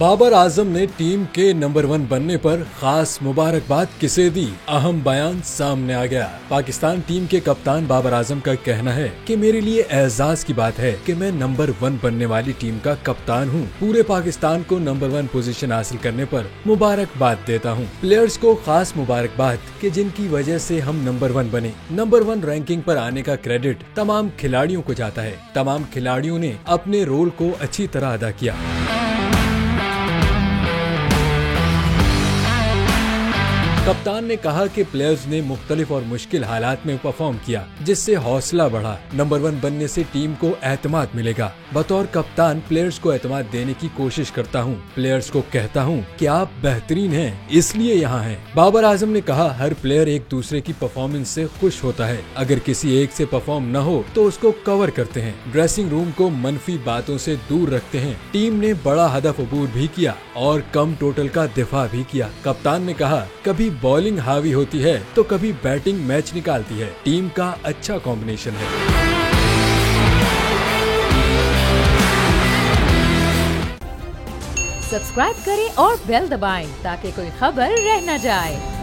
बाबर आजम ने टीम के नंबर 1 बनने पर खास मुबारकबाद किसे दी, अहम बयान सामने आ गया। पाकिस्तान टीम के कप्तान बाबर आजम का कहना है कि मेरे लिए एजाज की बात है कि मैं नंबर 1 बनने वाली टीम का कप्तान हूं। पूरे पाकिस्तान को नंबर 1 पोजीशन हासिल करने पर मुबारकबाद देता हूं। प्लेयर्स को खास मुबारकबाद कि जिनकी वजह से हम नंबर 1 बने। नंबर 1 रैंकिंग पर आने का क्रेडिट तमाम खिलाड़ियों को जाता है। तमाम खिलाड़ियों ने अपने रोल को अच्छी तरह अदा किया। कप्तान ने कहा कि प्लेयर्स ने मुख्तलिफ और मुश्किल हालात में परफॉर्म किया, जिससे हौसला बढ़ा। नंबर 1 बनने से टीम को एतमाद मिलेगा। बतौर कप्तान प्लेयर्स को एतमाद देने की कोशिश करता हूं। प्लेयर्स को कहता हूं कि आप बेहतरीन हैं, इसलिए यहाँ हैं। बाबर आजम ने कहा, हर प्लेयर एक दूसरे की परफॉर्मेंस से खुश होता है। अगर किसी एक से परफॉर्म न हो तो उसको कवर करते हैं। ड्रेसिंग रूम को मनफी बातों से दूर रखते हैं। टीम ने बड़ा हदफ अबूर भी किया और कम टोटल का दिफा भी किया। कप्तान ने कहा, कभी बॉलिंग हावी होती है तो कभी बैटिंग मैच निकालती है। टीम का अच्छा कॉम्बिनेशन है। सब्सक्राइब करें और बेल दबाएं ताकि कोई खबर रह न जाए।